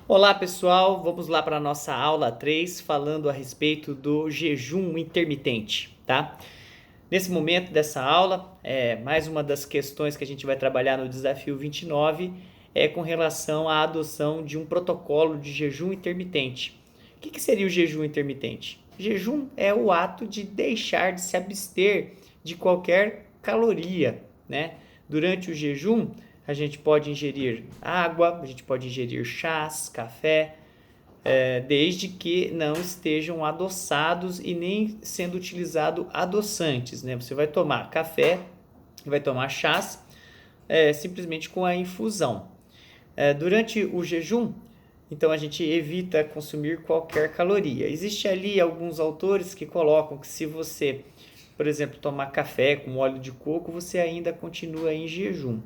Olá pessoal, vamos lá para a nossa aula 3 falando a respeito do jejum intermitente, tá? Nesse momento dessa aula, mais uma das questões que a gente vai trabalhar no desafio 29 é com relação à adoção de um protocolo de jejum intermitente. O que seria o jejum intermitente? Jejum é o ato de deixar de se abster de qualquer caloria, né? Durante o jejum, a gente pode ingerir água, a gente pode ingerir chás, café, desde que não estejam adoçados e nem sendo utilizado adoçantes, né? Você vai tomar café, vai tomar chás, simplesmente com a infusão. Durante o jejum, então a gente evita consumir qualquer caloria. Existe ali alguns autores que colocam que se você, por exemplo, tomar café com óleo de coco, você ainda continua em jejum.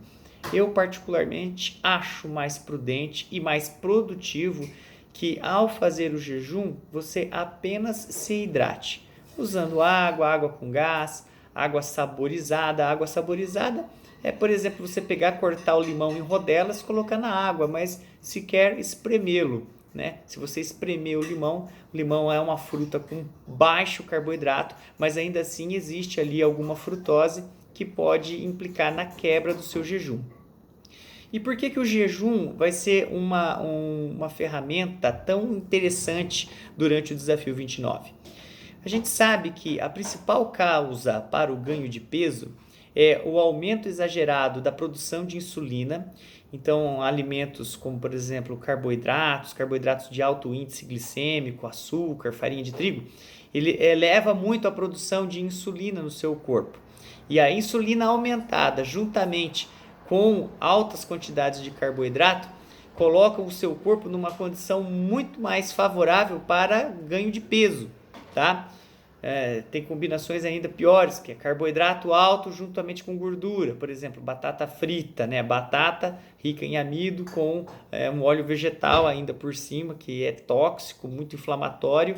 Eu particularmente acho mais prudente e mais produtivo que ao fazer o jejum você apenas se hidrate, usando água com gás, água saborizada. A água saborizada é, por exemplo, você pegar, cortar o limão em rodelas, colocar na água, mas sequer espremê-lo, né? Se você espremer o limão é uma fruta com baixo carboidrato, mas ainda assim existe ali alguma frutose que pode implicar na quebra do seu jejum. E por que o jejum vai ser uma ferramenta tão interessante durante o desafio 29? A gente sabe que a principal causa para o ganho de peso é o aumento exagerado da produção de insulina. Então, alimentos como, por exemplo, carboidratos de alto índice glicêmico, açúcar, farinha de trigo, ele eleva muito a produção de insulina no seu corpo. E a insulina aumentada juntamente com altas quantidades de carboidrato colocam o seu corpo numa condição muito mais favorável para ganho de peso, tá? Tem combinações ainda piores, que é carboidrato alto juntamente com gordura, por exemplo, batata frita, né? Batata rica em amido com um óleo vegetal ainda por cima, que é tóxico, muito inflamatório,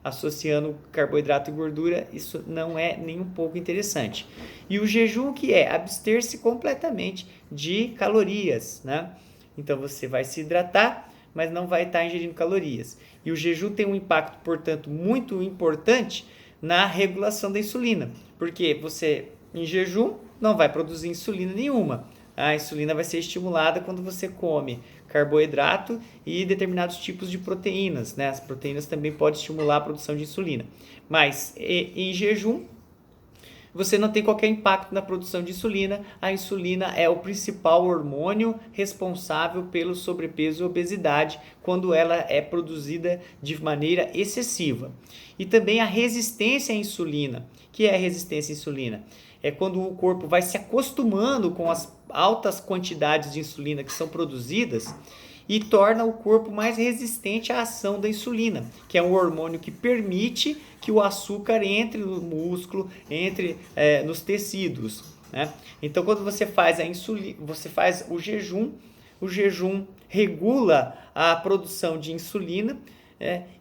associando carboidrato e gordura, isso não é nem um pouco interessante. E o jejum, que é abster-se completamente de calorias, né? Então você vai se hidratar, mas não vai estar ingerindo calorias. E o jejum tem um impacto, portanto, muito importante na regulação da insulina, porque você em jejum não vai produzir insulina nenhuma. A insulina vai ser estimulada quando você come carboidrato e determinados tipos de proteínas, né? As proteínas também podem estimular a produção de insulina. Mas em jejum, você não tem qualquer impacto na produção de insulina. A insulina é o principal hormônio responsável pelo sobrepeso e obesidade quando ela é produzida de maneira excessiva. E também a resistência à insulina. O que é a resistência à insulina? É quando o corpo vai se acostumando com as altas quantidades de insulina que são produzidas e torna o corpo mais resistente à ação da insulina, que é um hormônio que permite que o açúcar entre no músculo, entre nos tecidos, né? Então, quando você faz você faz o jejum regula a produção de insulina,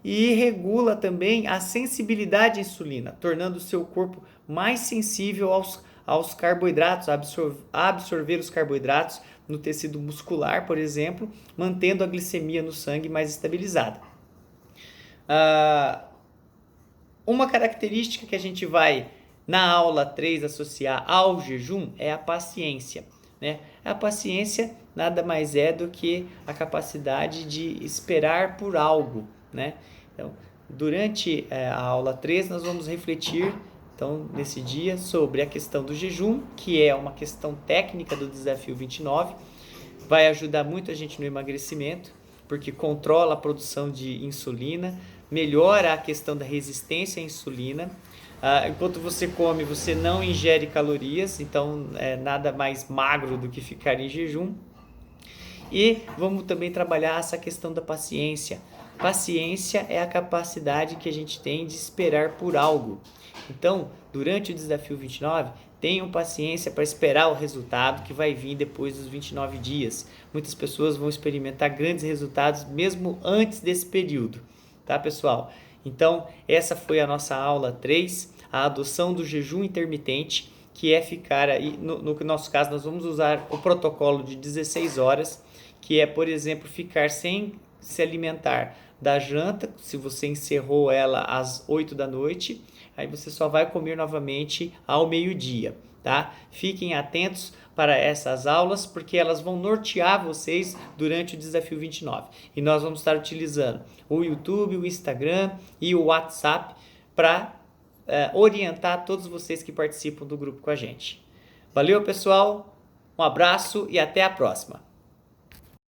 e regula também a sensibilidade à insulina, tornando o seu corpo mais sensível aos carboidratos, a absorver os carboidratos no tecido muscular, por exemplo, mantendo a glicemia no sangue mais estabilizada. Uma característica que a gente vai, na aula 3, associar ao jejum é a paciência, né? A paciência nada mais é do que a capacidade de esperar por algo, né? Então, durante a aula 3, nós vamos refletir então, nesse dia, sobre a questão do jejum, que é uma questão técnica do desafio 29, vai ajudar muito a gente no emagrecimento, porque controla a produção de insulina, melhora a questão da resistência à insulina. Enquanto você come, você não ingere calorias, então é nada mais magro do que ficar em jejum. E vamos também trabalhar essa questão da paciência. Paciência é a capacidade que a gente tem de esperar por algo. Então, durante o desafio 29, tenham paciência para esperar o resultado que vai vir depois dos 29 dias. Muitas pessoas vão experimentar grandes resultados mesmo antes desse período, tá, pessoal? Então, essa foi a nossa aula 3, a adoção do jejum intermitente, que é ficar aí, no nosso caso, nós vamos usar o protocolo de 16 horas, que é, por exemplo, ficar sem se alimentar da janta, se você encerrou ela às 8 da noite, aí você só vai comer novamente ao meio-dia, tá? Fiquem atentos para essas aulas, porque elas vão nortear vocês durante o Desafio 29. E nós vamos estar utilizando o YouTube, o Instagram e o WhatsApp para orientar todos vocês que participam do grupo com a gente. Valeu, pessoal, um abraço e até a próxima!